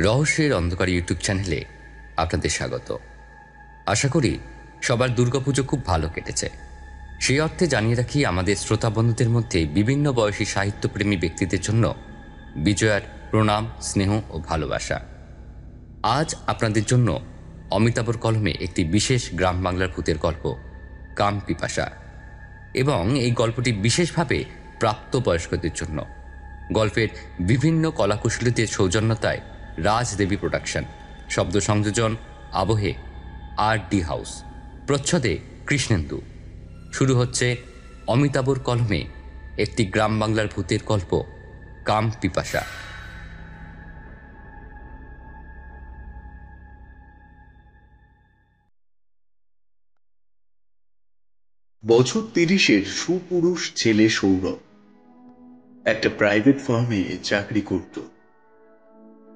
রহস্যের অন্ধকার ইউটিউব চ্যানেলে আপনাদের স্বাগত। আশা করি সবার দুর্গাপুজো খুব ভালো কেটেছে। সেই অর্থে জানিয়ে রাখি, আমাদের শ্রোতা বন্ধুদের মধ্যে বিভিন্ন বয়সী সাহিত্যপ্রেমী ব্যক্তিদের জন্য বিজয়ার প্রণাম, স্নেহ ও ভালোবাসা। আজ আপনাদের জন্য অমিতাভর কলমে একটি বিশেষ গ্রাম বাংলার ভূতের গল্প, কাম পিপাসা, এবং এই গল্পটি বিশেষভাবে প্রাপ্তবয়স্কদের জন্য। গল্পের বিভিন্ন কলাকুশলীদের সৌজন্যতায় রাজদেবী প্রোডাকশন, শব্দ সংযোজন আবহে RD হাউস, প্রচ্ছদে কৃষ্ণেন্দু। শুরু হচ্ছে অমিতাভর কলমে একটি গ্রাম বাংলার ভূতের গল্প, কাম পিপাসা। বছর 30-এর সুপুরুষ ছেলে সৌরভ একটা প্রাইভেট ফার্মে চাকরি করত।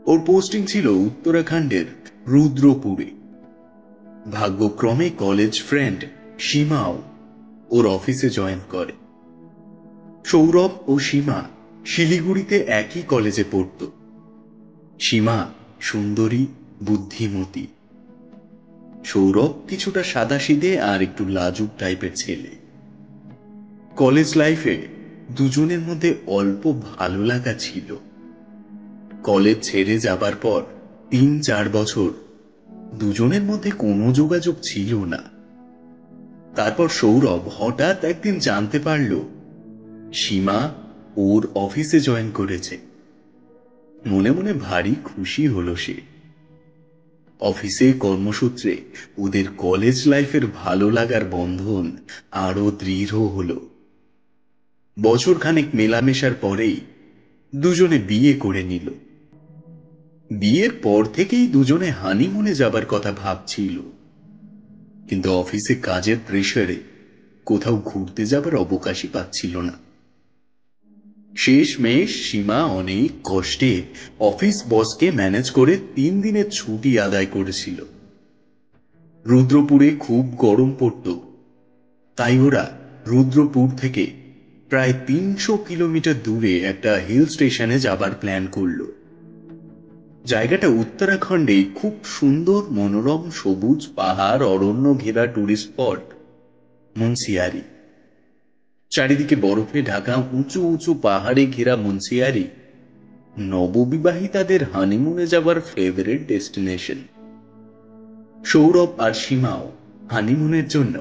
ওর পোস্টিং ছিল উত্তরাখণ্ডের রুদ্রপুরে। ভাগ্যক্রমে কলেজ ফ্রেন্ড সীমাও ওর অফিসে জয়েন করে। সৌরভ ও সীমা শিলিগুড়িতে একই কলেজে পড়ত। সীমা সুন্দরী, বুদ্ধিমতী। সৌরভ কিছুটা সাদাসিধে আর একটু লাজুক টাইপের ছেলে। কলেজ লাইফে দুজনের মধ্যে অল্প ভালো লাগা ছিল। কলেজ ছেড়ে যাবার পর 3-4 বছর দুজনের মধ্যে কোনো যোগাযোগ ছিল না। তারপর সৌরভ হঠাৎ একদিন জানতে পারল সীমা ওর অফিসে জয়েন করেছে। মনে মনে ভারী খুশি হলো সে। অফিসে কর্মসূত্রে ওদের কলেজ লাইফের ভালো লাগার বন্ধন আরো দৃঢ় হলো। বছর খানেক মেলামেশার পরেই দুজনে বিয়ে করে নিল। বিয়ের পর থেকেই দুজনে হানিমুনে যাবার কথা ভাবছিল, কিন্তু অফিসে কাজের প্রেসারে কোথাও ঘুরতে যাবার অবকাশই পাচ্ছিল না। শেষমেশ সীমা অনেক কষ্টে অফিস বসকে ম্যানেজ করে 3 দিনের ছুটি আদায় করেছিল। রুদ্রপুরে খুব গরম পড়ত, তাই ওরা রুদ্রপুর থেকে প্রায় 300 কিলোমিটার দূরে একটা হিল স্টেশনে যাবার প্ল্যান করল। জায়গাটা উত্তরাখণ্ডে খুব সুন্দর, মনোরম, সবুজ পাহাড় অরণ্য ঘেরা টুরিস্ট স্পট মুন্সিয়ারি। চারিদিকে বরফে ঢাকা উঁচু উঁচু পাহাড়ে ঘেরা মুন্সিয়ারি নববিবাহিতাদের হানিমুনে যাবার ফেভারিট ডেস্টিনেশন। সৌরভ আর সীমাও হানিমুনের জন্য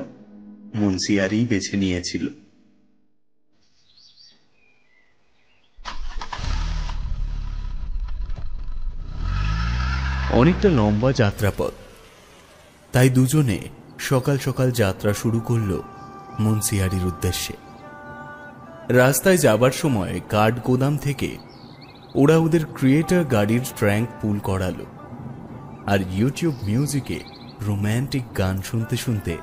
মুন্সিয়ারি বেছে নিয়েছিল। অনেকটা লম্বা যাত্রাপথ, তাই দুজনে সকাল সকাল যাত্রা শুরু করল মুন্সিয়ারির উদ্দেশ্যে। রাস্তায় যাবার সময় কাঠ গোদাম থেকে ওরা ওদের ক্রিয়েটর গাড়ির ট্র্যাঙ্ক পুল করালো, আর ইউটিউব মিউজিকে রোম্যান্টিক গান শুনতে শুনতে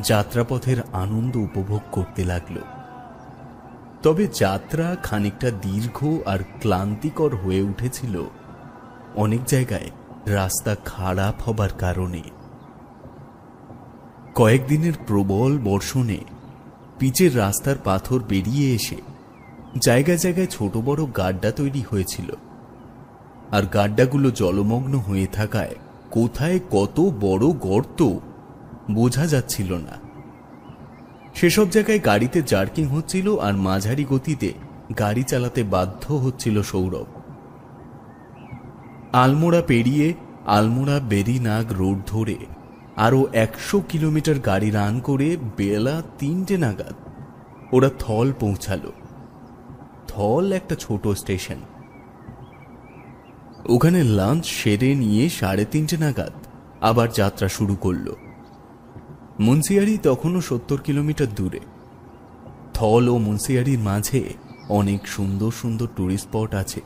যাত্রাপথের আনন্দ উপভোগ করতে লাগলো। তবে যাত্রা খানিকটা দীর্ঘ আর ক্লান্তিকর হয়ে উঠেছিল অনেক জায়গায় রাস্তা খারাপ হবার কারণে। কয়েকদিনের প্রবল বর্ষণে পিচের রাস্তার পাথর বেরিয়ে এসে জায়গায় জায়গায় ছোট বড় গাড্ডা তৈরি হয়েছিল, আর গাড্ডাগুলো জলমগ্ন হয়ে থাকায় কোথায় কত বড় গর্ত বোঝা যাচ্ছিল না। সেসব জায়গায় গাড়িতে জার্কিং হচ্ছিল, আর মাঝারি গতিতে গাড়ি চালাতে বাধ্য হচ্ছিল সৌরভ। আলমোড়া পেরিয়ে আলমোড়া বেরিনাগ রোড ধরে আরো 100 কিলোমিটার গাড়ি রান করে বেলা 3টে নাগাদ ওরা থল পৌঁছালো। থল একটা ছোট স্টেশন। ওখানে লাঞ্চ সেরে নিয়ে 3:30 নাগাদ আবার যাত্রা শুরু করলো। মুন্সিয়ারি তখনও 70 কিলোমিটার দূরে। থল ও মুন্সিয়ারির মাঝে অনেক সুন্দর সুন্দর টুরিস্ট স্পট আছে,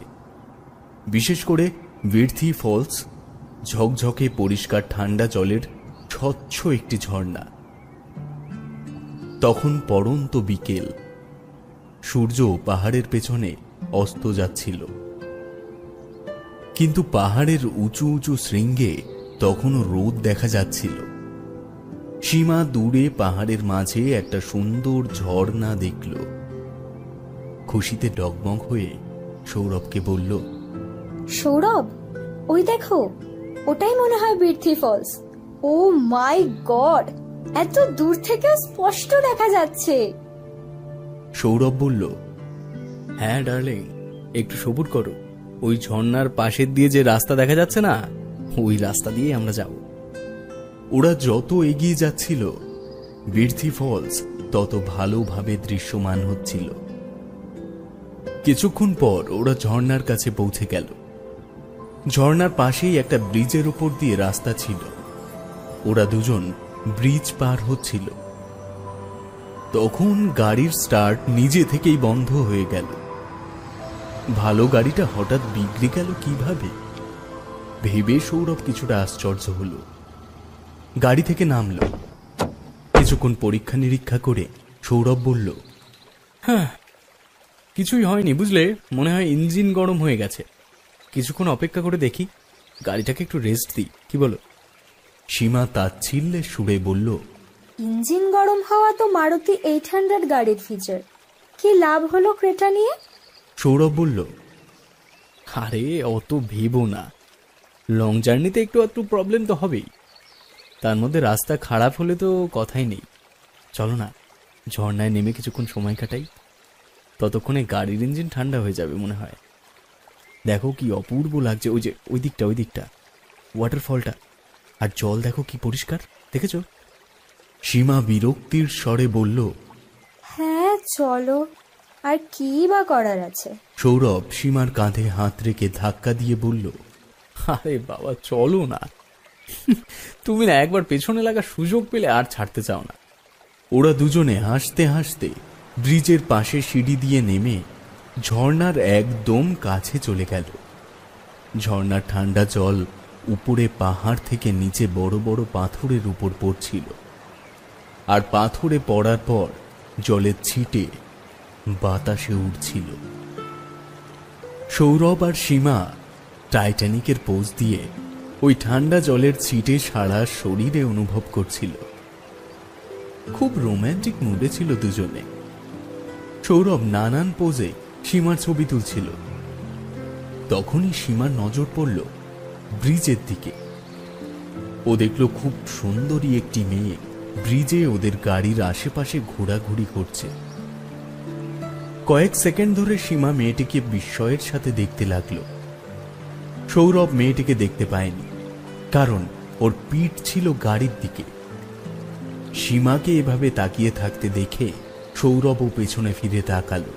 বিশেষ করে বীরথি ফলস, ঝকঝকে পরিষ্কার ঠান্ডা জলের স্বচ্ছ একটি ঝর্ণা। তখন পড়ন্ত বিকেল, সূর্য পাহাড়ের পেছনে অস্ত যাচ্ছিল, কিন্তু পাহাড়ের উঁচু উঁচু শৃঙ্গে তখনও রোদ দেখা যাচ্ছিল। সীমা দূরে পাহাড়ের মাঝে একটা সুন্দর ঝর্ণা দেখল। খুশিতে ডগমগ হয়ে সৌরভকে বলল, সৌরভ, ওই দেখো, ওটাই মনে হয় বীরথি ফলস। ও মাই গড, এত দূর থেকে স্পষ্ট দেখা যাচ্ছে। সৌরভ বলল, হ্যাঁ ডার্লিং, একটু সবুর করো, ওই ঝর্ণার পাশের দিয়ে যে রাস্তা দেখা যাচ্ছে না, ওই রাস্তা দিয়ে আমরা যাব। ওরা যত এগিয়ে যাচ্ছিল বীরথি ফলস তত ভালোভাবে দৃশ্যমান হচ্ছিল। কিছুক্ষণ পর ওরা ঝর্ণার কাছে পৌঁছে গেল। ঝর্ণার পাশেই একটা ব্রিজের উপর দিয়ে রাস্তা ছিল। ওরা দুজন ব্রিজ পার হচ্ছিল। তখন গাড়ির স্টার্ট নিজে থেকেই বন্ধ হয়ে গেল। ভালো গাড়িটা হঠাৎ বিগড়ে গেল কিভাবে ভেবে সৌরভ কিছুটা আশ্চর্য হলো। গাড়ি থেকে নামল। কিছুক্ষণ পরীক্ষা নিরীক্ষা করে সৌরভ বলল, হ্যাঁ, কিছুই হয়নি বুঝলে, মনে হয় ইঞ্জিন গরম হয়ে গেছে। কিছুক্ষণ অপেক্ষা করে দেখি, গাড়িটাকে একটু রেস্ট দিই, কি বলো? সীমা তাচ্ছিল্যের সুরে বলল, ইঞ্জিন গরম হওয়া তো মারুতি 800 গাড়ির ফিচার। কি লাভ হলো ক্রেটা নিয়ে? সৌরভ বলল, আরে অত ভেবো না, লং জার্নিতে একটু প্রবলেম তো হবেই, তার মধ্যে রাস্তা খারাপ হলে তো কথাই নেই। চলো না, ঝর্ণায় নেমে কিছুক্ষণ সময় কাটাই, ততক্ষণে গাড়ির ইঞ্জিন ঠান্ডা হয়ে যাবে মনে হয়। দেখো কি অপূর্ব লাগছে, ওই যে ওই দিকটা ওয়াটারফলটা, আর জল দেখো কি পরিষ্কার, দেখেছো? সীমা বিরক্তির স্বরে বলল, হ্যাঁ চলো, আর কি বা করার আছে। সৌরভ সীমার কাঁধে হাত রেখে ধাক্কা দিয়ে বলল, আরে বাবা চলো না, তুমি না একবার পেছনে লাগার সুযোগ পেলে আর ছাড়তে চাও না। ওরা দুজনে হাসতে হাসতে ব্রিজের পাশে সিঁড়ি দিয়ে নেমে ঝর্ণার একদম কাছে চলে গেল। ঝর্ণার ঠান্ডা জল উপরে পাহাড় থেকে নিচে বড় বড় পাথরের উপর পড়ছিল, আর পাথরে পড়ার পর জলের ছিটে বাতাসে উড়ছিল। সৌরভ আর সীমা টাইটানিকের পোজ দিয়ে ওই ঠান্ডা জলের ছিটে সারা শরীরে অনুভব করছিল। খুব রোম্যান্টিক মুডে ছিল দুজনে। সৌরভ নানান পোজে সীমার ছবি তুলছিল। তখনই সীমার নজর পড়ল ব্রিজের দিকে। ও দেখল খুব সুন্দরী একটি মেয়ে ব্রিজে ওদের গাড়ির আশেপাশে ঘোরাঘুরি করছে। কয়েক সেকেন্ড ধরে সীমা মেয়েটিকে বিস্ময়ের সাথে দেখতে লাগলো। সৌরভ মেয়েটিকে দেখতে পায়নি, কারণ ওর পিঠ ছিল গাড়ির দিকে। সীমাকে এভাবে তাকিয়ে থাকতে দেখে সৌরভও পেছনে ফিরে তাকালো।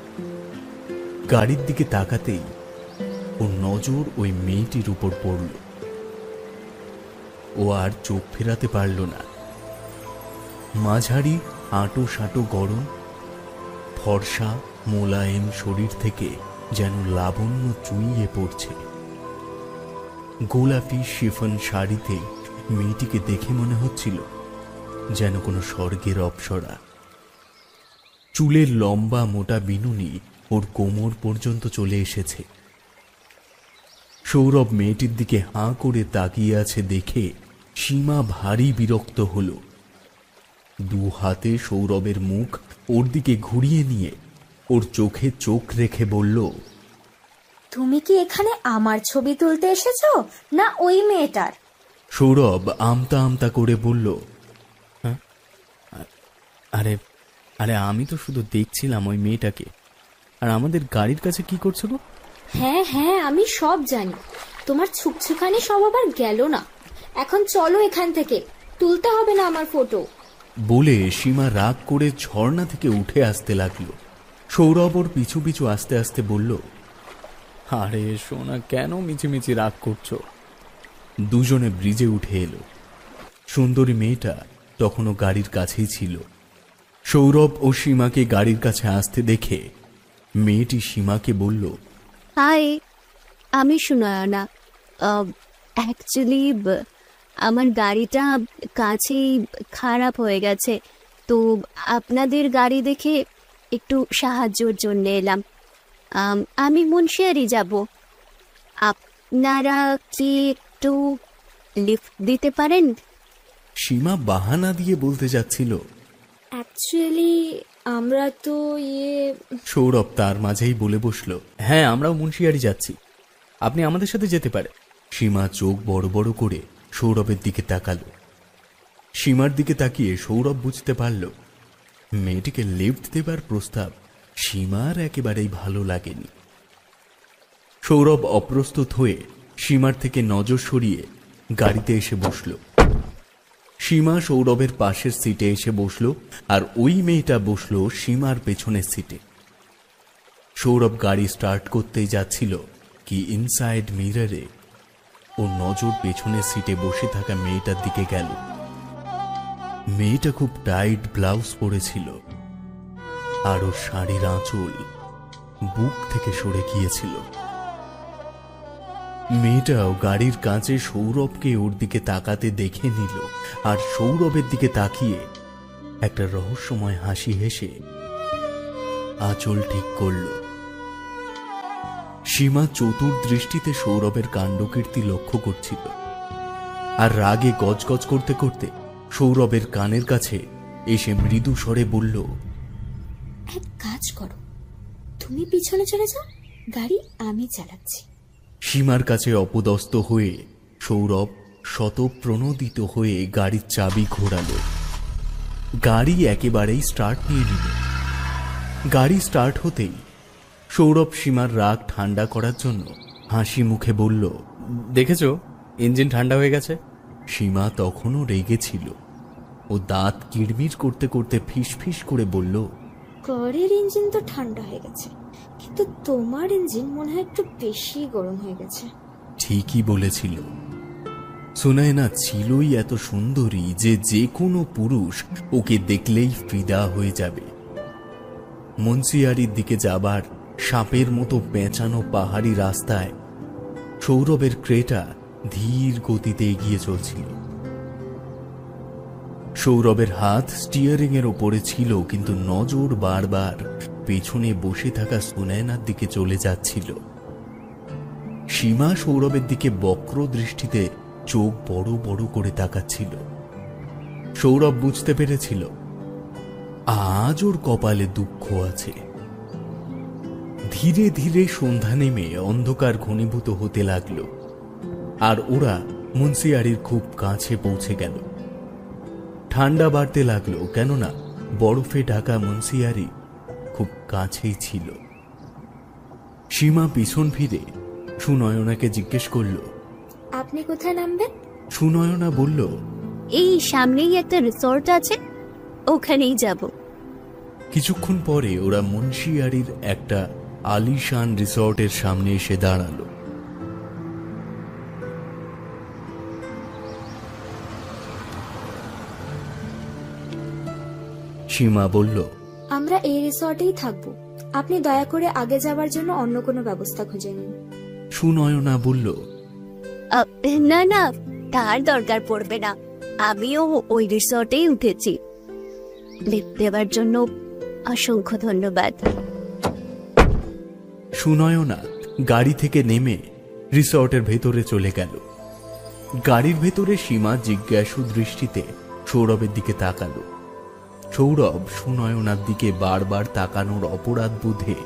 গাড়ির দিকে তাকাতেই ওর নজর ওই মেয়েটির উপর পড়ল। ও আর চোখ ফেরাতে পারল না। মাঝারি আঁটো সাঁটো গরম, ফর্সা মোলায়েম শরীর থেকে যেন লাবণ্য চুইয়ে পড়ছে। গোলাপি শিফন শাড়িতে মেয়েটিকে দেখে মনে হচ্ছিল যেন কোনো স্বর্গের অপ্সরা। চুলের লম্বা মোটা বিনুনি ওর কোমর পর্যন্ত চলে এসেছে। সৌরভ মেয়েটির দিকে হাঁ করে তাকিয়ে আছে দেখে সীমা ভারী বিরক্ত হল। দু হাতে সৌরভের মুখ ওর দিকে ঘুরিয়ে নিয়ে ওর চোখে চোখ রেখে বলল, তুমি কি এখানে আমার ছবি তুলতে এসেছো না ওই মেয়েটার? সৌরভ আমতা আমতা করে বলল, হ্যাঁ, আরে আরে আমি তো শুধু দেখছিলাম ওই মেয়েটাকে। আর আমাদের গাড়ির কাছে কি করছো গো? হ্যাঁ হ্যাঁ, আমি সব জানি। তোমার ছুকছুকানি সব আবার গেল না। এখন চলো এখান থেকে, তুলতে হবে না আমার ফটো। বলে সীমা রাগ করে ঝর্ণা থেকে উঠে আসতে লাগলো। সৌরভ ওর পিছু পিছু আস্তে আস্তে বলল, আরে সোনা, কেন মিছিমিছি রাগ করছো? দুজনে ব্রিজে উঠে এলো। সুন্দরী মেয়েটা তখনও গাড়ির কাছেই ছিল। সৌরভ ও সীমাকে গাড়ির কাছে আসতে দেখে মেয়েটি সীমাকে বলল, হাই, আমি সুনয়না। অ্যাকচুয়ালি আমার গাড়িটা কাছেই খারাপ হয়ে গেছে, তো আপনাদের গাড়ি দেখে একটু সাহায্যের জন্য এলাম। আমি মুন্সিয়ারি যাব, আপনারা কি একটু লিফট দিতে পারেন? সীমা বাহানা দিয়ে বলতে যাচ্ছিল, অ্যাকচুয়ালি আমরা তো সৌরভ তার মাঝেই বলে বসল, হ্যাঁ আমরাও মুন্সিয়ারি যাচ্ছি, আপনি আমাদের সাথে যেতে পারেন। সীমা চোখ বড় বড় করে সৌরভের দিকে তাকালো। সীমার দিকে তাকিয়ে সৌরভ বুঝতে পারল মেয়েটিকে লিফট দেবার প্রস্তাব সীমার একেবারেই ভালো লাগেনি। সৌরভ অপ্রস্তুত হয়ে সীমার থেকে নজর সরিয়ে গাড়িতে এসে বসল। সীমা সৌরভের পাশের সিটে এসে বসল, আর ওই মেয়েটা বসল সীমার পেছনের সিটে। সৌরভ গাড়ি স্টার্ট করতেই যাচ্ছিল কি ইনসাইড মিররে ও নজর পেছনের সিটে বসে থাকা মেয়েটার দিকে গেল। মেয়েটা খুব টাইট ব্লাউজ পরেছিল, আর ওর শাড়ির আঁচল বুক থেকে সরে গিয়েছিল। মেয়েটাও গাড়ির কাঁচে সৌরভকে ওর দিকে তাকাতে দেখে নিল, আর সৌরভের দিকে তাকিয়ে একটা রহস্যময় হাসি হেসে আঁচল ঠিক করল। সীমা চতুর্দৃষ্টিতে সৌরভের কাণ্ডকীর্তি লক্ষ্য করছিল, আর রাগে গজগজ করতে করতে সৌরভের কানের কাছে এসে মৃদু স্বরে বলল, এক কাজ করো, তুমি পিছনে চলে যাও, গাড়ি আমি চালাচ্ছি। সীমার কাছে অপদস্থ হয়ে সৌরভ শতপ্রণোদিত হয়ে গাড়ির চাবি ঘোরাল। গাড়ি একেবারেই স্টার্ট নিয়ে নিল। গাড়ি স্টার্ট হতেই সৌরভ সীমার রাগ ঠান্ডা করার জন্য হাসি মুখে বলল, দেখেছো ইঞ্জিন ঠান্ডা হয়ে গেছে। সীমা তখনও রেগেছিল। ও দাঁত কিড়মির করতে করতে ফিস ফিস করে বলল, কারের ইঞ্জিন তো ঠান্ডা হয়ে গেছে, কিন্তু তোমার ইঞ্জিন মনে হয় একটু বেশি গরম হয়ে গেছে। ঠিকই বলেছিল। সুনায়না ছিলই এত সুন্দরী যে যে কোনো পুরুষ ওকে দেখলেই ফিদা হয়ে যাবে। মুন্সিয়ারির দিকে যাবার সাপের মতো পেঁচানো পাহাড়ি রাস্তায় সৌরভের ক্রেটা ধীর গতিতে এগিয়ে চলছিল। সৌরভের হাত স্টিয়ারিং এর ওপরে ছিল, কিন্তু নজর বারবার পেছনে বসে থাকা সুনায়নার দিকে চলে যাচ্ছিল। সীমা সৌরভের দিকে বক্র দৃষ্টিতে চোখ বড় বড় করে তাকাচ্ছিল। সৌরভ বুঝতে পেরেছিল আজ ওর কপালে দুঃখ আছে। ধীরে ধীরে সন্ধ্যা নেমে অন্ধকার ঘনীভূত হতে লাগলো, আর ওরা মুন্সিয়ারির খুব কাছে পৌঁছে গেল। ঠান্ডা বাড়তে লাগলো, কেননা বরফে ঢাকা মুন্সিয়ারি খুব কাছেই ছিল। সীমা পিছন ফিরে সুনয়নাকে জিজ্ঞেস করল, আপনি কোথায় নামবেন? সুনয়না বলল, এই সামনেই একটা রিসর্ট আছে, ওখানেই যাব। কিছুক্ষণ পরে ওরা মুন্সিয়ারির একটা আলিশান রিসর্টের সামনে এসে দাঁড়ালো। সীমা বলল, আমরা এই রিসর্টেই থাকবো, আপনি দয়া করে আগে যাবার জন্য অন্য কোনো ব্যবস্থা খুঁজে নিন। সুনয়না বলল, না না, তার দরকার পড়বে না, আমিও ওই রিসর্টেই উঠেছি। লিফট দেওয়ার জন্য অসংখ্য ধন্যবাদ। সুনয়না গাড়ি থেকে নেমে রিসর্টের ভেতরে চলে গেল। গাড়ির ভেতরে সীমা জিজ্ঞাসু দৃষ্টিতে সৌরভের দিকে তাকালো। সৌরভ সুনয়নার দিকে বারবার তাকানোর অপরাধ বোধে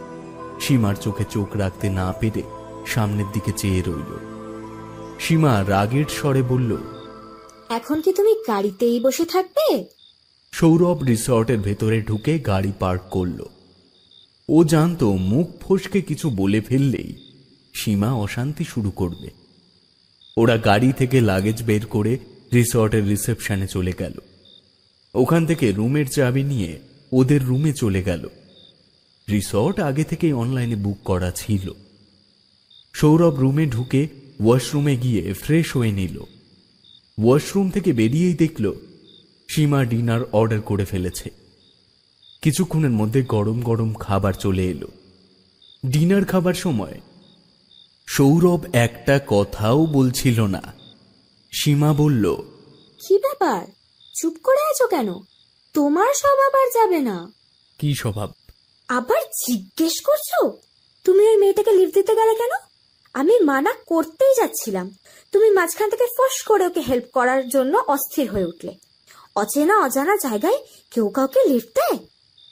সীমার চোখে চোখ রাখতে না পেরে সামনের দিকে চেয়ে রইল। সীমা রাগের স্বরে বলল, এখন কি তুমি গাড়িতেই বসে থাকবে? সৌরভ রিসর্টের ভেতরে ঢুকে গাড়ি পার্ক করল। ও জানতো মুখ ফসকে কিছু বলে ফেললেই সীমা অশান্তি শুরু করবে। ওরা গাড়ি থেকে লাগেজ বের করে রিসর্টের রিসেপশনে চলে গেল। ওখান থেকে রুমের চাবি নিয়ে ওদের রুমে চলে গেল। রিসর্ট আগে থেকেই অনলাইনে বুক করা ছিল। সৌরভ রুমে ঢুকে ওয়াশরুমে গিয়ে ফ্রেশ হয়ে নিল। ওয়াশরুম থেকে বেরিয়েই দেখল সীমা ডিনার অর্ডার করে ফেলেছে। কিছুক্ষণের মধ্যে গরম গরম খাবার চলে এলো। ডিনার খাবার সময় সৌরভ একটা কথাও বলছিল না। সীমা বলল, কি ব্যাপার, চুপ করে আছো কেন? তোমার স্বভাব আর যাবে না। কি স্বভাব? আবার জিজ্ঞেস করছো? তুমি ওই মেয়েটাকে লিফট দিতে গেলে কেন? আমি মানা করতেই যাচ্ছিলাম, তুমি মাঝখান থেকে ফস করে ওকে হেল্প করার জন্য অস্থির হয়ে উঠলে। অচেনা অজানা জায়গায় কেউ কাউকে লিফট দেয়?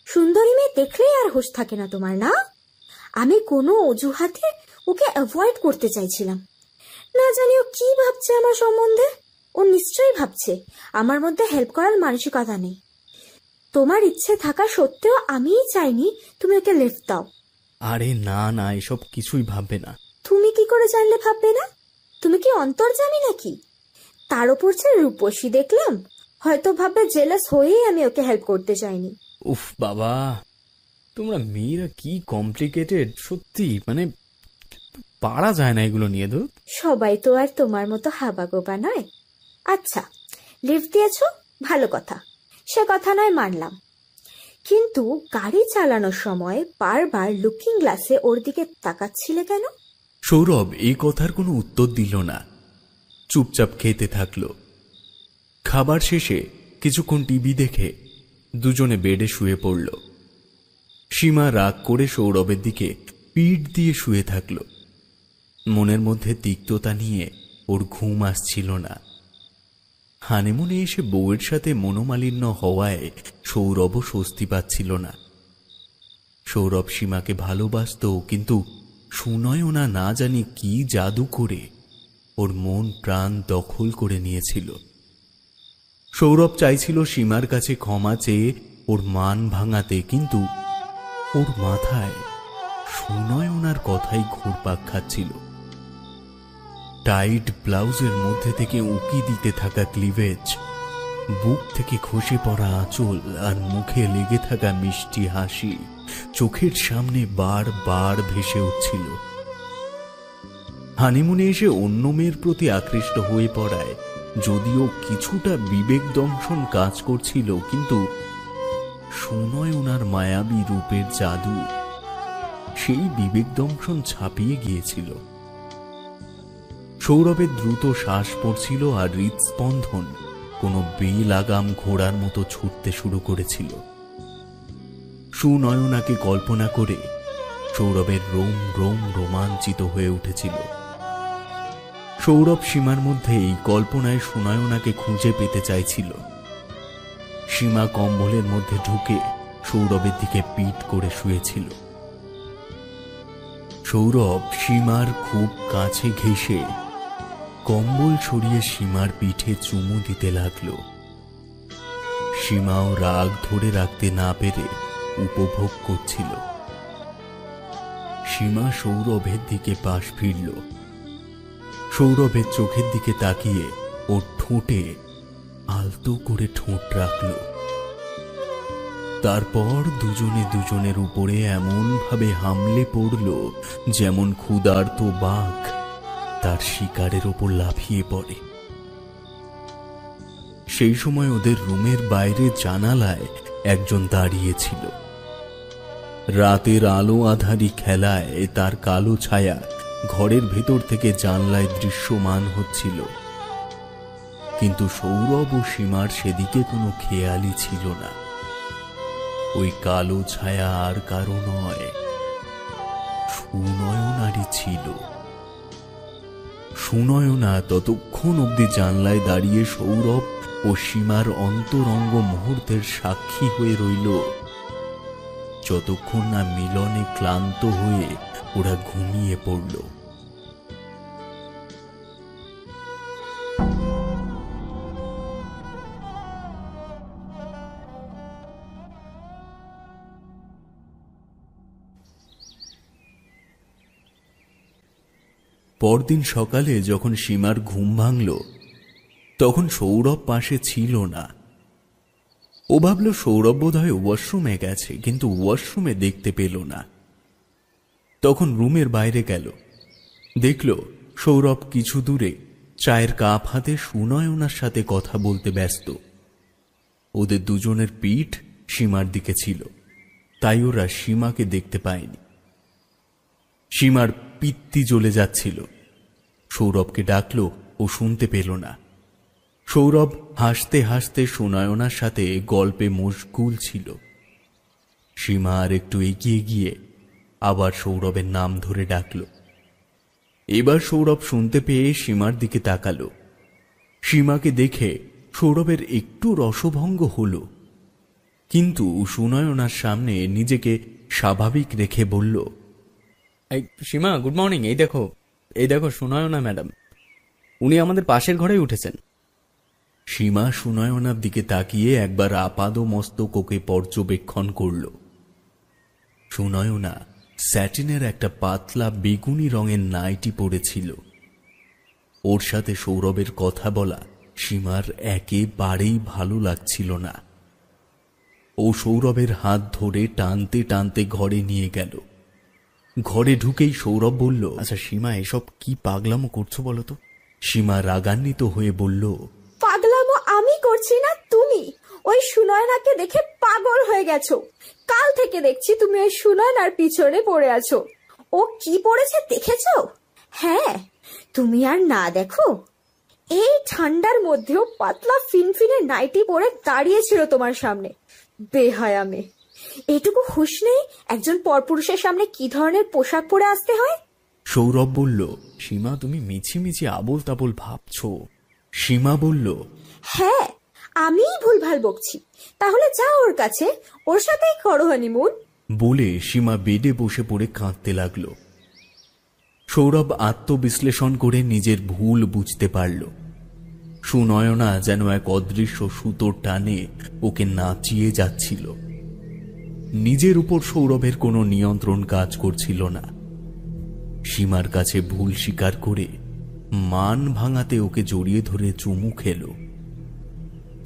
সুন্দরী মেয়ে দেখলেই আর হুঁশ থাকে না তোমার, না? আমি কোনো অজুহাতে ওকে অ্যাভয়েড করতে চাইছিলাম। না জানি ও কি ভাবছে আমার সম্বন্ধে। ও নিশ্চয়ই ভাবছে আমার মধ্যে হেল্প করার মানসিকতা নেই। তোমার ইচ্ছে থাকা সত্ত্বেও আমিই চাইনি তুমি ওকে লিফট দাও। আরে না না, এসব কিছুই ভাববে না। তুমি কি করে জানলে ভাববে না? তুমি কি অন্তর্যামী নাকি? তার উপর যে রূপসী দেখলাম, হয়তো ভাববে জেলাস হয়েই আমি ওকে হেল্প করতে চাইনি। উফ বাবা, তোমরা মেয়েরা কি কমপ্লিকেটেড সত্যি, মানে পারা যায় না এগুলো নিয়ে। তো সবাই তো আর তোমার মতো হাবাগোবা নয়। আচ্ছা, লিফট দিয়েছো, ভালো কথা, সে কথা নয় মানলাম, কিন্তু গাড়ি চালানোর সময় বারবার লুকিং গ্লাসে ওর দিকে তাকাচ্ছিলে কেন? সৌরভ এই কথার কোনো উত্তর দিল না, চুপচাপ খেতে থাকলো। খাবার শেষে কিছুক্ষণ টিভি দেখে দুজনে বেডে শুয়ে পড়ল। সীমা রাগ করে সৌরভের দিকে পিঠ দিয়ে শুয়ে থাকল। মনের মধ্যে তিক্ততা নিয়ে ওর ঘুম আসছিল না। হানিমুনে এসে বউয়ের সাথে মনোমালিন্য হওয়ায় সৌরভও স্বস্তি পাচ্ছিল না। সৌরভ সীমাকে ভালোবাসত, কিন্তু সুনয়না না জানি কি জাদু করে ওর মন প্রাণ দখল করে নিয়েছিল। সৌরভ চাইছিল সীমার কাছে ক্ষমা চেয়ে ওর মান ভাঙাতে, কিন্তু ওর মাথায় সুনয়নার কথাই ঘুরপাক খাচ্ছিল। টাইট ব্লাউজের মধ্যে থেকে উঁকি দিতে থাকা ক্লিভেজ, বুক থেকে খসে পড়া আঁচল আর মুখে লেগে থাকা মিষ্টি হাসি চোখের সামনে বারবার ভেসে উঠছিল। হানিমুনে এসে অন্য মেয়ের প্রতি আকৃষ্ট হয়ে পড়ায় যদিও কিছুটা বিবেক দংশন কাজ করছিল, কিন্তু সুনয়নার মায়াবী রূপের জাদু সেই বিবেক দংশন ছাপিয়ে গিয়েছিল। সৌরভের দ্রুত শ্বাস পড়ছিল আর হৃদস্পন্দন কোনো বেলাগাম ঘোড়ার মতো ছুটতে শুরু করেছিল। সুনয়নাকে কল্পনা করে সৌরভের রোম রোম রোমাঞ্চিত হয়ে উঠেছিল। সৌরভ সীমার মধ্যে এই কল্পনায় সুনয়নাকে খুঁজে পেতে চাইছিল। সীমা কম্বলের মধ্যে ঢুকে সৌরভের দিকে পিঠ করে শুয়েছিল। সৌরভ সীমার খুব কাছে ঘেঁষে কম্বল সরিয়ে সীমার পিঠে চুমু দিতে লাগল। সীমাও রাগ ধরে রাখতে না পেরে উপভোগ করছিল। সীমা সৌরভের দিকে পাশ ফিরল। সৌরভের চোখের দিকে তাকিয়ে ওর ঠোঁটে আলতো করে ঠোঁট রাখল। তারপর দুজনে দুজনের উপরে এমন ভাবে হামলে পড়ল যেমন ক্ষুধার্ত বাঘ তার শিকারের ওপর লাফিয়ে পড়ে। সেই সময় ওদের রুমের বাইরে জানালায় একজন দাঁড়িয়েছিল। রাতের আলো আধারি খেলায় তার কালো ছায়া ঘরের ভেতর থেকে জানলায় দৃশ্যমান হচ্ছিল, কিন্তু সৌরভ ও সীমার সেদিকে কোনো খেয়ালই ছিল না। ওই কালো ছায়া আর কারো নয়, সুনয়নারই ছিল। সুনয়না ততক্ষণ অবধি জানলায় দাঁড়িয়ে সৌরভ ও সীমার অন্তরঙ্গ মুহূর্তের সাক্ষী হয়ে রইল, যতক্ষণ না মিলনে ক্লান্ত হয়ে ওরা ঘুমিয়ে পড়ল। পরদিন সকালে যখন সীমার ঘুম ভাঙল, তখন সৌরভ পাশে ছিল না। ও ভাবল সৌরভ বোধহয় ওয়াশরুমে গেছে, কিন্তু ওয়াশরুমে দেখতে পেল না। তখন রুমের বাইরে গেল, দেখল সৌরভ কিছু দূরে চায়ের কাপ হাতে সুনয়নার সাথে কথা বলতে ব্যস্ত। ওদের দুজনের পিঠ সীমার দিকে ছিল, তাই ওরা সীমাকে দেখতে পায়নি। সীমার পিত্তি জ্বলে যাচ্ছিল। সৌরভকে ডাকলো, ও শুনতে পেল না। সৌরভ হাসতে হাসতে সুনয়নার সাথে গল্পে মশগুল ছিল। সীমা আর একটু এগিয়ে গিয়ে আবার সৌরভের নাম ধরে ডাকল। এবার সৌরভ শুনতে পেয়ে সীমার দিকে তাকালো। সীমাকে দেখে সৌরভের একটু রসভঙ্গ হল, কিন্তু সুনয়নার সামনে নিজেকে স্বাভাবিক রেখে বলল, এই সীমা, গুড মর্নিং। এই দেখো সুনয়না ম্যাডাম। উনি আমাদের পাশের ঘরেই উঠেছেন। সীমা সুনয়নার দিকে তাকিয়ে একবার আপাদ মস্তক ওকে পর্যবেক্ষণ করল। সুনয়না স্যাটিনের একটা পাতলা বেগুনি রঙের নাইটি পরেছিল। ওর সাথে সৌরভের কথা বলা সীমার একেবারেই ভালো লাগছিল না। ও সৌরভের হাত ধরে টানতে টানতে ঘরে নিয়ে গেল। ঘরে ঢুকেই সৌরভ বলল, আচ্ছা সীমা, এসব কি পাগলামো করছো বলো তো? সীমা রাগান্বিত হয়ে বলল, পাগলামো আমি করছি না, তুমি। ওই সুনয়নাকে দেখে পাগল হয়ে গেছো। কাল থেকে দেখছি তুমি ওই সুনয়নার পিছনে পড়ে আছো। ও কি পড়েছে দেখেছো? হ্যাঁ, তুমি আর না দেখো? এই ঠান্ডার মধ্যেও পাতলা ফিনফিনে নাইটি পরে দাঁড়িয়েছিল তোমার সামনে। বেহায়া মেয়ে, এটুকু হুঁশ নেই একজন পরপুরুষের সামনে কি ধরনের পোশাক পরে আসতে হয়? সৌরভ বলল। সীমা, তুমি মিছিমিছি আবোল তাবোল ভাবছো। সীমা বলল, হ্যাঁ, আমিই ভুলভাল বকছি। তাহলে যাও ওর কাছে, ওর সাথেই করো হানিমুন। বলে সীমা বেডে বসে পড়ে কাঁদতে লাগল। সৌরভ আত্মবিশ্লেষণ করে নিজের ভুল বুঝতে পারল। সুনয়না যেন এক অদৃশ্য সুতোর টানে ওকে নাচিয়ে যাচ্ছিল। নিজের উপর সৌরভের কোনো নিয়ন্ত্রণ কাজ করছিল না। সীমার কাছে ভুল স্বীকার করে মান ভাঙাতে ওকে জড়িয়ে ধরে চুমু খেল।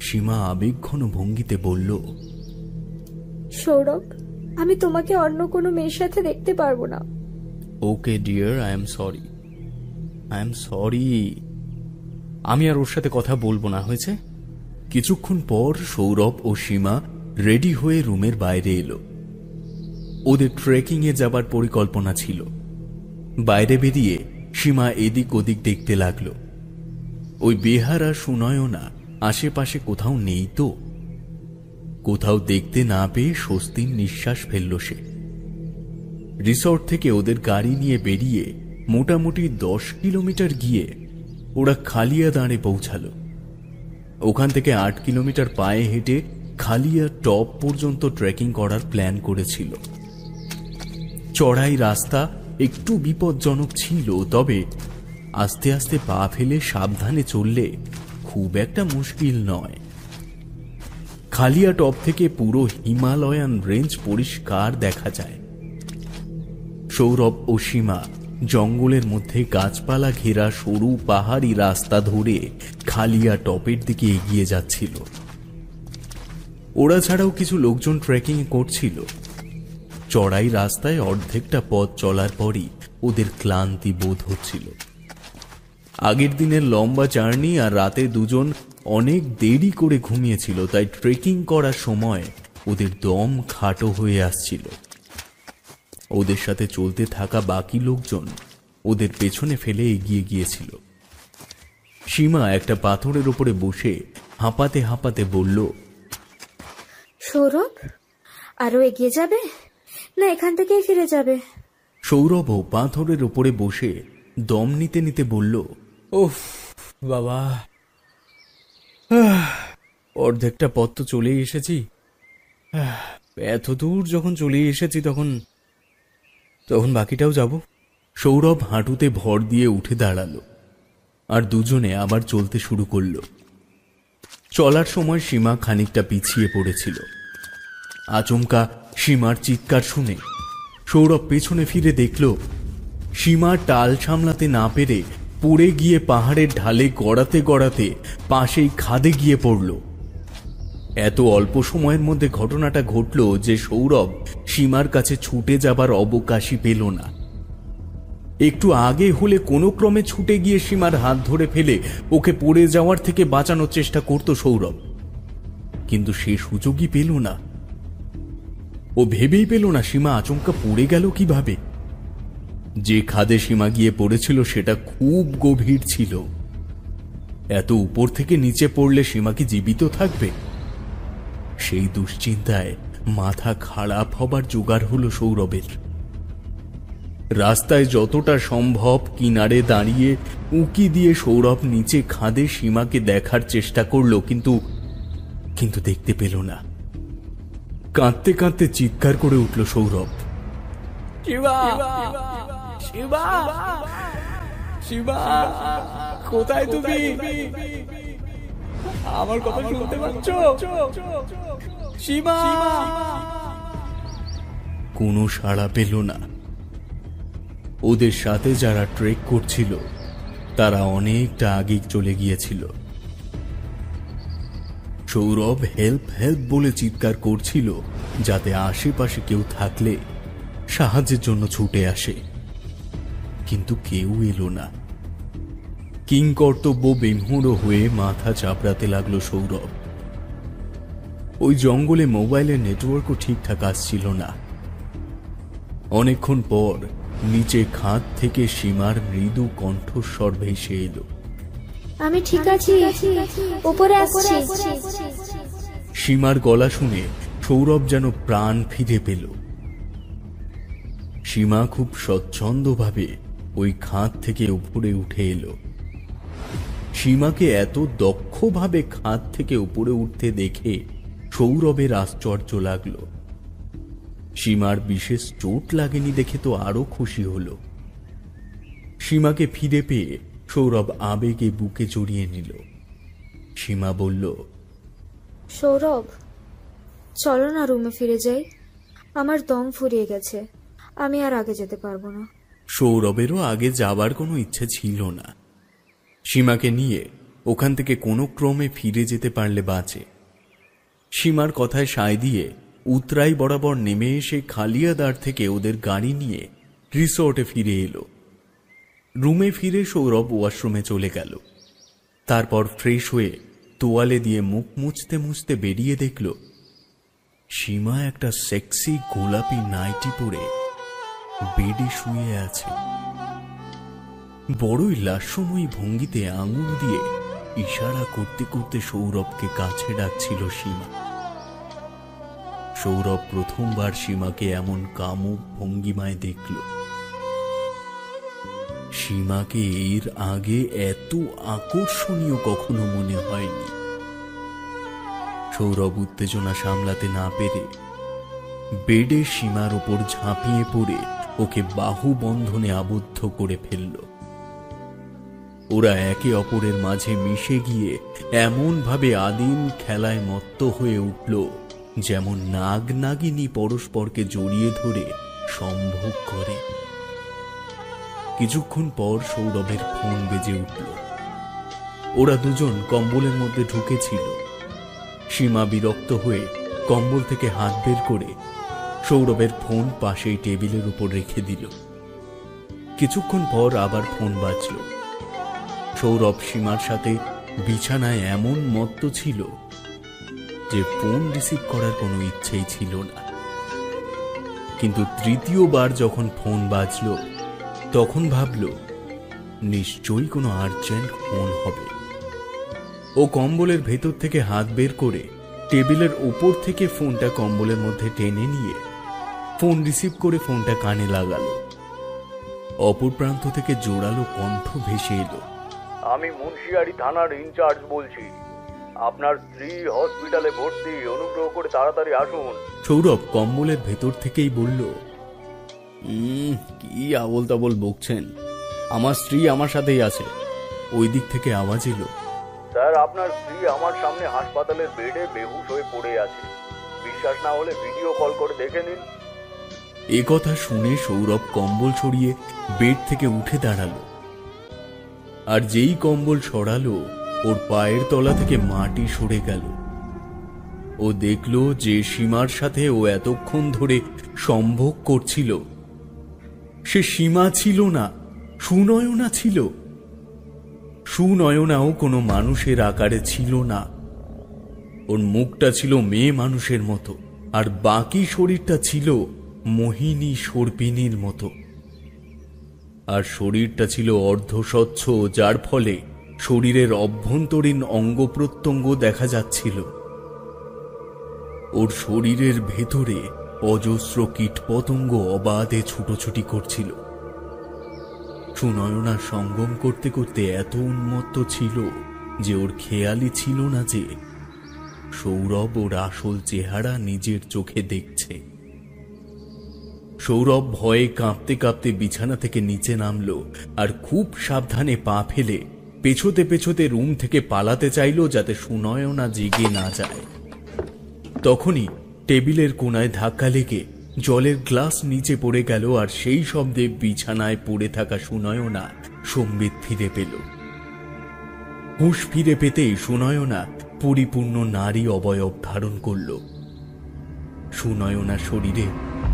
সীমা আবেগঘন ভঙ্গিতে বলল, সৌরভ, আমি তোমাকে অন্য কোনো মেয়ের সাথে দেখতে পারবো না। Okay dear, I am sorry. আমি আর ওর সাথে কথা বলবো না, হয়েছে? কিছুক্ষণ পর সৌরভ ও সীমা রেডি হয়ে রুমের বাইরে এলো। ওদের ট্রেকিং এ যাবার পরিকল্পনা ছিল। বাইরে বেরিয়ে সীমা এদিক ওদিক দেখতে লাগলো। ওই বেহারা সুনয়না আশেপাশে কোথাও নেই তো। কোথাও দেখতে না পেয়ে স্বস্তির নিঃশ্বাস ফেলল সে। রিসর্ট থেকে ওদের গাড়ি নিয়ে বেরিয়ে মোটামুটি 10 কিলোমিটার গিয়ে ওরা খালিয়া দাঁড়ে পৌঁছালো। ওখান থেকে 8 কিলোমিটার পায়ে হেঁটে খালিয়া টপ পর্যন্ত ট্রেকিং করার প্ল্যান করেছিল। চড়াই রাস্তা একটু বিপজ্জনক ছিল, তবে আস্তে আস্তে পা ফেলে সাবধানে চললে খুব একটা মুশকিল নয়। খালিয়া টপ থেকে পুরো হিমালয়ান রেঞ্জ পরিষ্কার দেখা যায়। সৌরভ ও সীমা জঙ্গলের মধ্যে গাছপালা ঘেরা সরু পাহাড়ি রাস্তা ধরে খালিয়া টপের দিকে এগিয়ে যাচ্ছিল। ওরা ছাড়াও কিছু লোকজন ট্রেকিং করছিল। চড়াই রাস্তায় অর্ধেকটা পথ চলার পরই ওদের ক্লান্তি বোধ হচ্ছিল। আগের দিনের লম্বা জার্নি আর রাতে দুজন অনেক দেরি করে ঘুমিয়েছিল, তাই ট্রেকিং করার সময় ওদের দম খাটো হয়ে আসছিল। ওদের সাথে চলতে থাকা বাকি লোকজন ওদের পেছনে ফেলে এগিয়ে গিয়েছিল। সীমা একটা পাথরের উপরে বসে হাঁপাতে হাঁপাতে বলল, সৌরভ, আরো এগিয়ে যাবে না এখান থেকেই ফিরে যাবে? সৌরভও পাথরের উপরে বসে দম নিতে নিতে বলল, ওফ বাবা, অর্ধেকটা পথ তো চলেই এসেছি। এত দূর যখন চলে এসেছি তখন বাকিটাও যাব। সৌরভ হাঁটুতে ভর দিয়ে উঠে দাঁড়ালো আর দুজনে আবার চলতে শুরু করল। চলার সময় সীমা খানিকটা পিছিয়ে পড়েছিল। আচমকা সীমার চিৎকার শুনে সৌরভ পেছনে ফিরে দেখল সীমা টাল সামলাতে না পেরে পড়ে গিয়ে পাহাড়ের ঢালে গড়াতে গড়াতে পাশেই খাদে গিয়ে পড়ল। এত অল্প সময়ের মধ্যে ঘটনাটা ঘটল যে সৌরভ সীমার কাছে ছুটে যাবার অবকাশই পেল না। একটু আগে হলে কোনো ক্রমে ছুটে গিয়ে সীমার হাত ধরে ফেলে ওকে পড়ে যাওয়ার থেকে বাঁচানোর চেষ্টা করত সৌরভ, কিন্তু সে সুযোগই পেল না। ও ভেবেই পেল না সীমা আচমকা পড়ে গেল কিভাবে। যে খাদে সীমা গিয়ে পড়েছিল সেটা খুব গভীর ছিল। এত উপর থেকে নিচে পড়লে সীমা কি জীবিত থাকবে? সেই দুশ্চিন্তায় মাথা খারাপ হবার জোগাড় হলো সৌরভের। রাস্তায় যতটা সম্ভব কিনারে দাঁড়িয়ে উঁকি দিয়ে সৌরভ নিচে খাদে সীমাকে দেখার চেষ্টা করলো, কিন্তু দেখতে পেল না। কাঁদতে কাঁদতে চিৎকার করে উঠল সীমা, কোথায় তুমি? আমার কথা শুনতে পাচ্ছ? সীমা! কোনো সাড়া পেল না। ওদের সাথে যারা ট্রেক করছিল তারা অনেকটা আগে চলে গিয়েছিল। সৌরভ হেল্প হেল্প বলে চিৎকার করছিল, যাতে আশেপাশে কেউ থাকলে সাহায্যের জন্য ছুটে আসে, কিন্তু কেউ এলো না। কিংকর্তব্য বিমূঢ় হয়ে মাথা চাপড়াতে লাগলো সৌরভ। ওই জঙ্গলে মোবাইলের নেটওয়ার্কও ঠিকঠাক আসছিল না। অনেকক্ষণ পর নিচে খাদ থেকে সীমার মৃদু কণ্ঠস্বর ভেসে এলো। আমি ঠিক আছি, উপরে আসছি। সীমার গলা শুনে সৌরভ যেন প্রাণ ফিরে পেল। সীমা খুব স্বচ্ছন্দভাবে ওই খাদ থেকে উপরে উঠে এলো। সীমাকে এত দক্ষভাবে খাদ থেকে উপরে উঠতে দেখে সৌরভের আশ্চর্য লাগলো। সীমার বিশেষ চোট লাগেনি দেখে তো আরো খুশি হলো। সীমাকে ফিরে পেয়ে সৌরভ আবেগে বুকে জড়িয়ে নিল। সীমা বলল, সৌরভ, চলো না রুমে ফিরে যাই। আমার দম ফুরিয়ে গেছে, আমি আর আগে যেতে পারবো না। সৌরভেরও আগে যাবার কোনো ইচ্ছে ছিল না। সীমাকে নিয়ে ওখান থেকে কোনো ক্রমে ফিরে যেতে পারলে বাঁচে। সীমার কথায় সায় দিয়ে উতরাই বরাবর নেমে এসে খালিয়াদার থেকে ওদের গাড়ি নিয়ে রিসোর্টে ফিরে এলো। রুমে ফিরে সৌরভ ওয়াশরুমে চলে গেল। তারপর ফ্রেশ হয়ে তোয়ালে দিয়ে মুখ মুছতে মুছতে বেরিয়ে দেখল সীমা একটা সেক্সি গোলাপি নাইটি পরে বেডে শুয়ে আছে। বড়ই লাস্যময়ী ভঙ্গিতে আঙুল দিয়ে ইশারা করতে করতে সৌরভকে কাছে ডাকছিল সীমা। সৌরভ প্রথমবার সীমাকে এমন কামুক ভঙ্গিমায় দেখল। সীমাকে এর আগে এত আকর্ষণীয় কখনো মনে হয়নি। সৌরভ উত্তেজনা সামলাতে না পেরে বেডে সীমার ওপর ঝাঁপিয়ে পড়ে ওকে বাহু বন্ধনে আবদ্ধ করে ফেলল। ওরা একে অপরের মাঝে মিশে গিয়ে এমন ভাবে আদিম খেলায় মত্ত হয়ে উঠল, যেমন নাগ নাগিনী পরস্পরকে জড়িয়ে ধরে সম্ভোগ করে। কিছুক্ষণ পর সৌরভের ফোন বেজে উঠল। ওরা দুজন কম্বলের মধ্যে ঢুকেছিল। সীমা বিরক্ত হয়ে কম্বল থেকে হাত বের করে সৌরভের ফোন পাশেই টেবিলের উপর রেখে দিল। কিছুক্ষণ পর আবার ফোন বাজল। সৌরভ সীমার সাথে বিছানায় এমন মত্ত ছিল যে ফোন রিসিভ করার কোনো ইচ্ছেই ছিল না। কিন্তু তৃতীয়বার যখন ফোন বাজল তখন ভাবল নিশ্চয়ই কোনো আর্জেন্ট ফোন হবে। ও কম্বলের ভেতর থেকে হাত বের করে টেবিলের ওপর থেকে ফোনটা কম্বলের মধ্যে টেনে নিয়ে ফোন রিসিভ করে ফোনটা কানে লাগালো। অপর প্রান্ত থেকে জোরালো কণ্ঠ ভেসে এলো। আমি মুন্সিয়ারি থানার ইনচার্জ বলছি। আপনার স্ত্রী হসপিটালে ভর্তি, অনুগ্রহ করে তাড়াতাড়ি আসুন। সৌরভ কম্বলের ভেতর থেকেই বলল, কি আবল তাবল বকছেন? আমার স্ত্রী আমার সাথেই আছে। ওই দিক থেকে আওয়াজ এলো, স্যার, আপনার স্ত্রী আমার সামনে হাসপাতালের বেডে বেহুশ হয়ে পড়ে আছে। বিশ্বাস না হলে ভিডিও কল করে দেখে নিন। এ কথা শুনে সৌরভ কম্বল ছড়িয়ে বেড থেকে উঠে দাঁড়ালো। আর যেই কম্বল সরালো ওর পায়ের তলা থেকে মাটি সরে গেল। ও দেখল যে সীমার সাথে ও এতক্ষণ ধরে সম্ভোগ করছিল সে সীমা ছিল না, সুনয়না ছিল। সুনয়নাও কোনো মানুষের আকারে ছিল না। ওর মুখটা ছিল মেয়ে মানুষের মতো, আর বাকি শরীরটা ছিল মোহিনী সর্পিনীর মতো। আর শরীরটা ছিল অর্ধস্বচ্ছ, যার ফলে শরীরের অভ্যন্তরীণ অঙ্গ প্রত্যঙ্গ দেখা যাচ্ছিল। ওর শরীরের ভেতরে অজস্র কীটপতঙ্গ অবাধে ছুটোছুটি করছিল। সুনয়নার সঙ্গম করতে করতে এত উন্মত্ত ছিল যে ওর খেয়ালই ছিল না যে সৌরভ ওর আসল চেহারা নিজের চোখে দেখছে। সৌরভ ভয়ে কাঁপতে কাঁপতে বিছানা থেকে নিচে নামলো আর খুব সাবধানে পা ফেলে পেছোতে পেছোতে রুম থেকে পালাতে চাইল, যাতে সুনয়না জেগে না যায়। তখনই টেবিলের কোনায় ধাক্কা লেগে জলের গ্লাস নিচে পড়ে গেল, আর সেই শব্দে বিছানায় পড়ে থাকা সুনয়না সম্বিত ফিরে পেল। হুঁশ ফিরে পেতেই সুনয়না পরিপূর্ণ নারী অবয়ব ধারণ করল। সুনয়নার শরীরে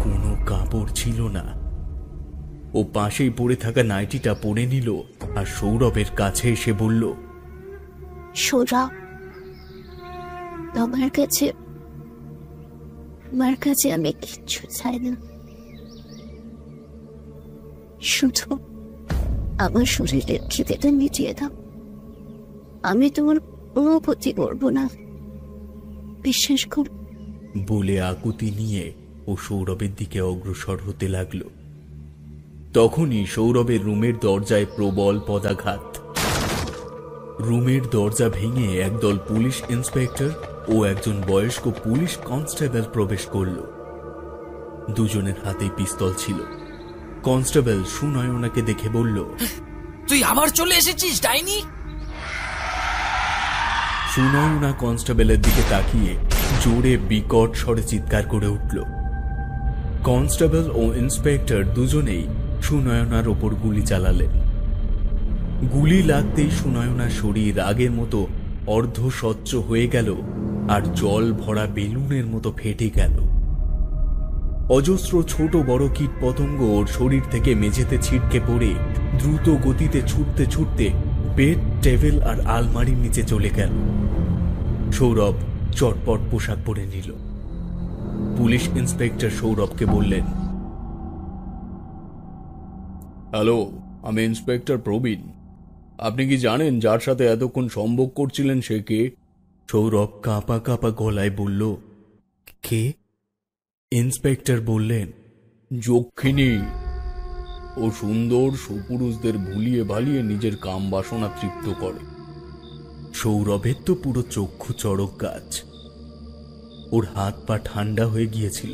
কোনো কাপড় ছিল না। ও পাশেই পড়ে থাকা নাইটিটা পরে নিল আর সৌরভের কাছে এসে বলল, সৌরভ, আমার কাছে আমি কিচ্ছু চাই না, শুধু আমার শরীরের খিদেটা মিটিয়ে দাও। আমি তোমার কোনো ক্ষতি করবো না, বিশ্বাস কর। বলে আকুতি নিয়ে ও সৌরভের দিকে অগ্রসর হতে লাগলো। তখনই সৌরভের রুমের দরজায় প্রবল পদাঘাত। রুমের দরজা ভেঙে একদল পুলিশ ইন্সপেক্টর ও একজন বয়স্ক পুলিশ কনস্টেবল প্রবেশ করল। দুজনের হাতেই পিস্তল ছিল। কনস্টেবল সুনয়নাকে দেখে বলল, তুই আবার চলে এসেছিস ডাইনি? সুনয়না কনস্টেবলের দিকে তাকিয়ে জোরে বিকট স্বরে চিৎকার করে উঠল। কনস্টেবল ও ইন্সপেক্টর দুজনেই সুনয়নার ওপর গুলি চালালেন। গুলি লাগতেই সুনয়নার শরীর আগের মতো অর্ধস্বচ্ছ হয়ে গেল আর জল ভরা বেলুনের মতো ফেটে গেল। অজস্র ছোট বড় কীট পতঙ্গ ওর শরীর থেকে মেঝেতে ছিটকে পড়ে দ্রুত গতিতে ছুটতে ছুটতে বেড, টেবিল আর আলমারির নিচে চলে গেল। সৌরভ চটপট পোশাক পরে নিল। পুলিশ ইন্সপেক্টর সৌরভকে বললেন, হ্যালো, আমি ইন্সপেক্টর প্রবীণ। আপনি কি জানেন যার সাথে এতক্ষণ সম্ভোগ করছিলেন সে কে? সৌরভ কাঁপা কাঁপা গলায় বলল, কে? ইন্সপেক্টর বললেন, যক্ষিণী। ও সুন্দর সুপুরুষদের ভুলিয়ে ভালিয়ে নিজের কাম বাসনা তৃপ্ত করে। সৌরভের তো পুরো চক্ষু চড়ক গাছ। ওর হাত পা ঠান্ডা হয়ে গিয়েছিল।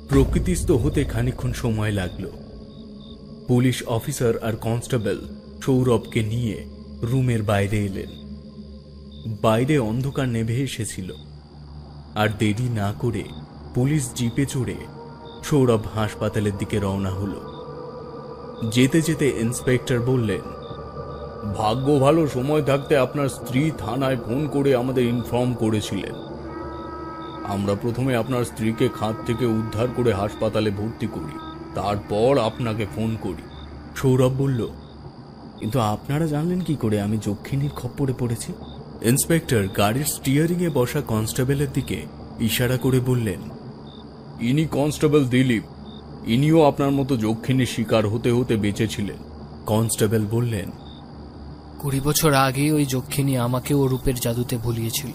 প্রকৃতিস্থ হতে খানিকক্ষণ সময় লাগলো। পুলিশ অফিসার আর কনস্টেবল সৌরভকে নিয়ে রুমের বাইরে এলেন। বাইরে অন্ধকার নেভে এসেছিল। আর দেরি না করে পুলিশ জিপে চড়ে সৌরভ হাসপাতালের দিকে রওনা হলো। যেতে যেতে ইন্সপেক্টর বললেন, ভাগ্য ভালো, সময় থাকতে আপনার স্ত্রী থানায় ফোন করে আমাদের ইনফর্ম করেছিলেন। আমরা প্রথমে আপনার স্ত্রীকে খাদ থেকে উদ্ধার করে হাসপাতালে ভর্তি করি, তারপর আপনাকে ফোন করি। সৌরভ বলল, কিন্তু আপনারা জানলেন কি করে আমি যক্ষিণীর খপ্পরে পড়েছি? ইন্সপেক্টর গাড়ির স্টিয়ারিং এ বসা কনস্টেবলের দিকে ইশারা করে বললেন, ইনি কনস্টেবল দিলীপ। ইনিও আপনার মতো যক্ষিণীর শিকার হতে হতে বেঁচেছিলেন। কনস্টেবল বললেন, 20 বছর আগে ওই যক্ষিণী আমাকে ও রূপের জাদুতে ভুলিয়েছিল।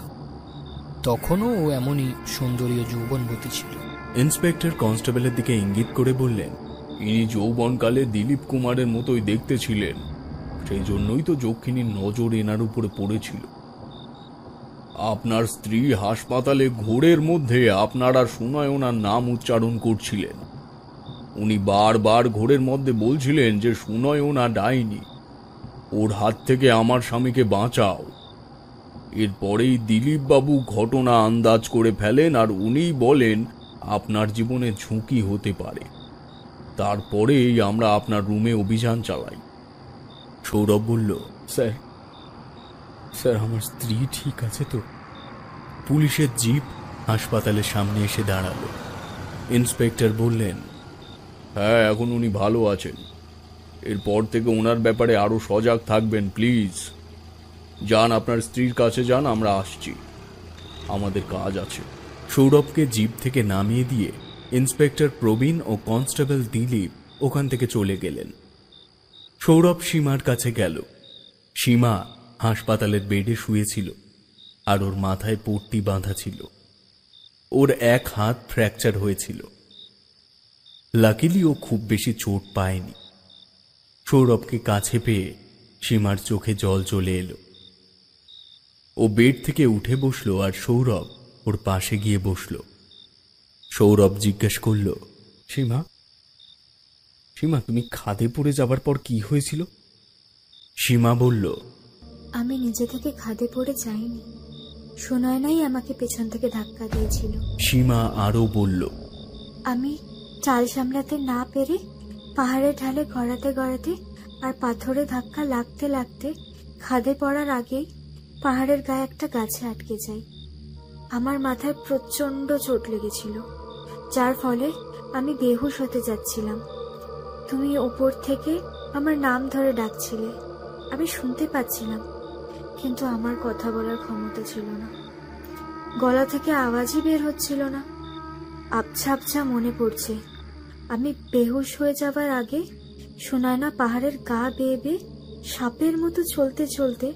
তখনও ও এমনই সুন্দরী ও যৌবনবতী ছিল। ইন্সপেক্টর কনস্টেবলের দিকে ইঙ্গিত করে বললেন, ইনি যৌবনকালে দিলীপ কুমারের মতোই দেখতে ছিলেন, সেই জন্যই তো যক্ষিণীর নজর এনার উপরে পড়েছিল। আপনার স্ত্রী হাসপাতালে ঘোরের মধ্যে আপনার আর সুনয়নার নাম উচ্চারণ করছিলেন। উনি বারবার ঘোরের মধ্যে বলছিলেন যে সুনয়না ডাইনি, ওর হাত থেকে আমার স্বামীকে বাঁচাও। এরপরেই দিলীপ বাবু ঘটনা আন্দাজ করে ফেলেন আর উনিই বলেন আপনার জীবনে ঝুঁকি হতে পারে। তারপরেই আমরা আপনার রুমে অভিযান চালাই। সৌরভ বলল, স্যার স্যার আমার স্ত্রী ঠিক আছে তো? পুলিশের জিপ হাসপাতালের সামনে এসে দাঁড়ালো। ইন্সপেক্টর বললেন, হ্যাঁ, এখন উনি ভালো আছেন। এরপর থেকে ওনার ব্যাপারে আরো সজাগ থাকবেন প্লিজ। যান, আপনার স্ত্রীর কাছে যান, আমরা আসছি, আমাদের কাজ আছে। সৌরভকে জিপ থেকে নামিয়ে দিয়ে ইন্সপেক্টর প্রবীণ ও কনস্টেবল দিলীপ ওখান থেকে চলে গেলেন। সৌরভ সীমার কাছে গেল। সীমা হাসপাতালের বেডে শুয়েছিল আর ওর মাথায় পট্টি বাঁধা ছিল। ওর এক হাত ফ্র্যাকচার হয়েছিল। লাকিলি ও খুব বেশি চোট পায়নি। সৌরভকে কাছে পেয়ে সীমার চোখে জল চলে এলো। ও বেড থেকে উঠে বসলো আর সৌরভ ওর পাশে গিয়ে বসল। সৌরভ জিজ্ঞেস করল, সীমা, সীমা, তুমি খাদে পড়ে যাবার পর কি হয়েছিল? সীমা বলল, আমি নিজে থেকে খাদে পড়ে যাইনি, সুনয়নাই আমাকে পেছন থেকে ধাক্কা দিয়েছিল। সীমা আরো বলল, আমি চাল সামলাতে না পেরে পাহাড়ের ঢালে গড়াতে গড়াতে আর পাথরে ধাক্কা লাগতে লাগতে খাদে পড়ার আগেই পাহাড়ের গায়ে একটা গাছে আটকে যাই। আমার মাথায় প্রচন্ড চোট লেগেছিল, যার ফলে আমি বেহুশ হতে যাচ্ছিলাম। তুমি উপর থেকে আমার নাম ধরে ডাকছিলে, আমি শুনতে পাচ্ছিলাম, কিন্তু আমার কথা বলার ক্ষমতা ছিল না। গলা থেকে আওয়াজই বের হচ্ছিল না। আবছা আবছা মনে পড়ছে, আমি বেহুশ হয়ে যাবার আগে সুনয়না পাহাড়ের গা বেয়ে বেয়ে সাপের মতো চলতে চলতে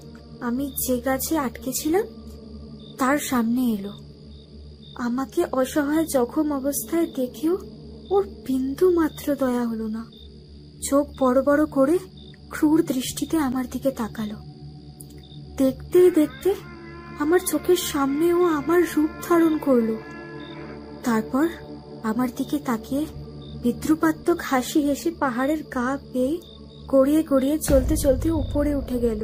আমি যে গাছে আটকেছিলাম তার সামনে এলো। আমাকে অসহায় জখম অবস্থায় দেখেও ওর বিন্দু মাত্র দয়া হলো না। চোখ বড় বড় করে ক্রূর দৃষ্টিতে আমার দিকে তাকালো। দেখতে দেখতে আমার চোখের সামনে ও আমার রূপ ধারণ করলো। তারপর আমার দিকে তাকিয়ে বিদ্রুপাত্মক হাসি হেসে পাহাড়ের গা বেয়ে গড়িয়ে গড়িয়ে চলতে চলতে উপরে উঠে গেল।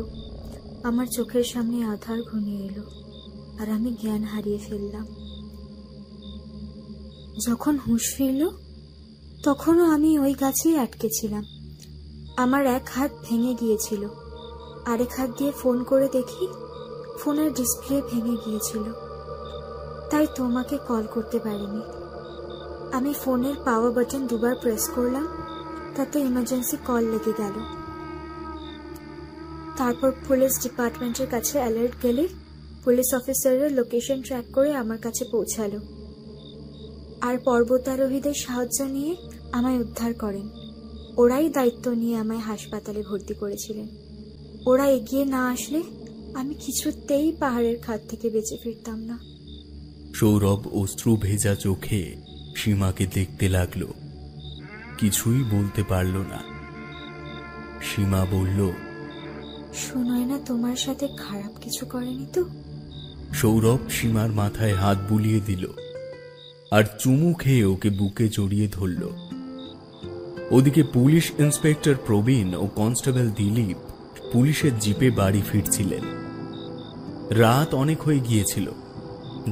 আমার চোখের সামনে আধার ঘনিয়ে এলো আর আমি জ্ঞান হারিয়ে ফেললাম। যখন হুঁশ ফিরল তখনও আমি ওই গাছেই আটকে ছিলাম। আমার এক হাত ভেঙে গিয়েছিল, আরেক হাত দিয়ে ফোন করে দেখি ফোনের ডিসপ্লে ভেঙে গিয়েছিল, তাই তোমাকে কল করতে পারিনি। আমি ফোনের পাওয়ার বাটন দুবার প্রেস করলাম, তাতে ইমার্জেন্সি কল লেগে গেল। তারপর পুলিশ ডিপার্টমেন্টের কাছে অ্যালার্ট গেলে পুলিশ অফিসাররা লোকেশন ট্র্যাক করে আমার কাছে পৌঁছালো আর পর্বতারোহীদের সাহায্য নিয়ে আমায় উদ্ধার করেন। ওরাই দায়িত্ব নিয়ে আমায় হাসপাতালে ভর্তি করেছিলেন। ওরা এগিয়ে না আসলে আমি কিছুতেই পাহাড়ের খাদ থেকে বেঁচে ফিরতাম না। সৌরভ অশ্রু ভেজা চোখে সীমাকে দেখতে লাগলো, কিছুই বলতে পারল না। সীমা বলল, সুনয়না তোমার সাথে খারাপ কিছু করেনি তো? সৌরভ সীমার মাথায় হাত বুলিয়ে দিল আর চুমু খেয়ে ওকে বুকে জড়িয়ে ধরল। ওদিকে পুলিশ ইন্সপেক্টর প্রবীণ ও কনস্টেবল দিলীপ পুলিশের জিপে বাড়ি ফিরছিলেন। রাত অনেক হয়ে গিয়েছিল,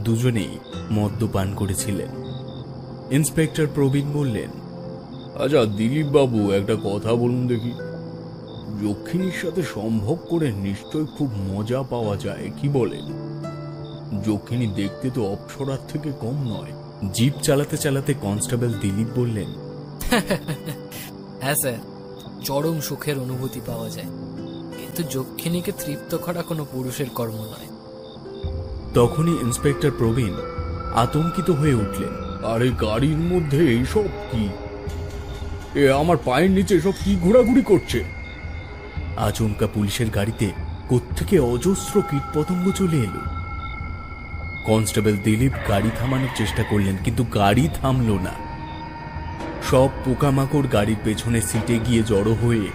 দুজনেই মদ্যপান করেছিলেন। ইন্সপেক্টর প্রবীণ বললেন, আচ্ছা দিলীপ বাবু, একটা কথা বলুন দেখি। যক্ষিণীর সাথে সম্ভব করে নিশ্চয় খুব মজা পাওয়া যায়, কি বলেন? যক্ষিণী দেখতে তো অপ্সরার থেকে কম নয়। জিপ চালাতে চালাতে কনস্টেবল দিলীপ বললেন, হ্যাঁ স্যার, চরম সুখের অনুভূতি পাওয়া যায়, কিন্তু যক্ষিণীকে তৃপ্ত করা কোনো পুরুষের কর্ম নয়। তখনই ইন্সপেক্টর প্রবীণ আতঙ্কিত হয়ে উঠলেন। আরে গাড়ির মধ্যে এইসব কি? এ আমার পায়ের নিচে সব কি ঘোরাঘুরি করছে? আচমকা পুলিশের গাড়িতে কোত্থেকে অজস্র কীটপতঙ্গ চলে এলো। কনস্টেবল দিলীপ গাড়ি থামানোর চেষ্টা করলেন, কিন্তু গাড়ি থামল না। সব পোকামাকড় গাড়ির পেছনে সিটে গিয়ে জড়ো হয়ে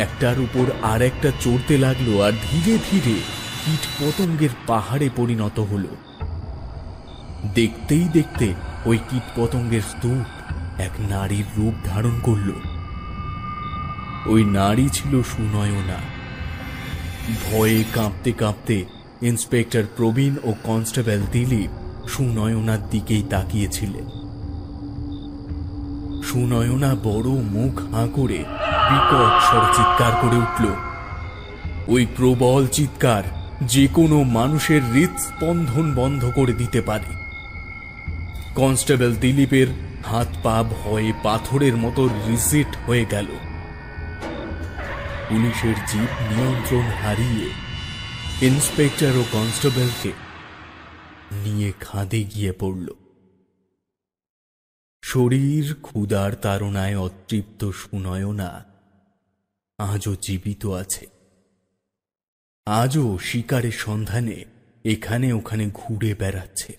একটার উপর আর একটা চড়তে লাগলো আর ধীরে ধীরে কীটপতঙ্গের পাহাড়ে পরিণত হলো। দেখতেই দেখতে ওই কীটপতঙ্গের স্তূপ এক নারীর রূপ ধারণ করল। ওই নারী ছিল সুনয়না। ভয়ে কাঁপতে কাঁপতে ইন্সপেক্টর প্রবীণ ও কনস্টেবল দিলীপ সুনয়নার দিকেই তাকিয়েছিলেন। সুনয়না বড় মুখ হাঁ করে বিকট স্বরে চিৎকার করে উঠল। ওই প্রবল চিৎকার যে কোনো মানুষের হৃদস্পন্দন বন্ধ করে দিতে পারে। কনস্টেবল দিলীপের হাত পা ভয়ে পাথরের মতো রিজিট হয়ে গেল। পুলিশের জিপ নিয়ন্ত্রণ হারিয়ে ইন্সপেক্টর ও কনস্টেবলকে নিয়ে খাদে গিয়ে পড়ল। শরীর ক্ষুধার তাড়নায় অতৃপ্ত সুনয়না আজও জীবিত আছে। আজও শিকারের সন্ধানে এখানে ওখানে ঘুরে বেড়াচ্ছে।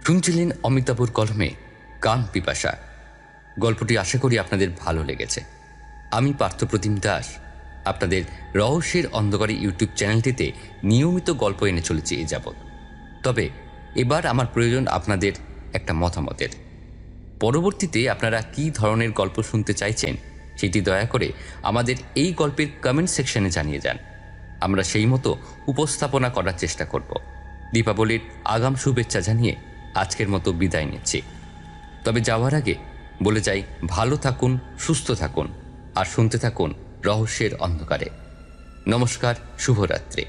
শুনছিলেন অমিতাভর কলমে কান পিপাসা। গল্পটি আশা করি আপনাদের ভালো লেগেছে। আমি পার্থপ্রতিম দাস আপনাদের রহস্যের অন্ধকারে ইউটিউব চ্যানেলটিতে নিয়মিত গল্প এনে চলেছি এ যাবৎ। তবে এবার আমার প্রয়োজন আপনাদের একটা মতামতের। পরবর্তীতে আপনারা কী ধরনের গল্প শুনতে চাইছেন সেটি দয়া করে আমাদের এই গল্পের কমেন্ট সেকশনে জানিয়ে যান। আমরা সেই মতো উপস্থাপনা করার চেষ্টা করব। দীপাবলির আগাম শুভেচ্ছা জানিয়ে আজকের মতো বিদায় নিচ্ছি। তবে যাওয়ার আগে বলে যাই, ভালো থাকুন, সুস্থ থাকুন আর শুনতে থাকুন রহস্যের অন্ধকারে। নমস্কার, শুভরাত্রি।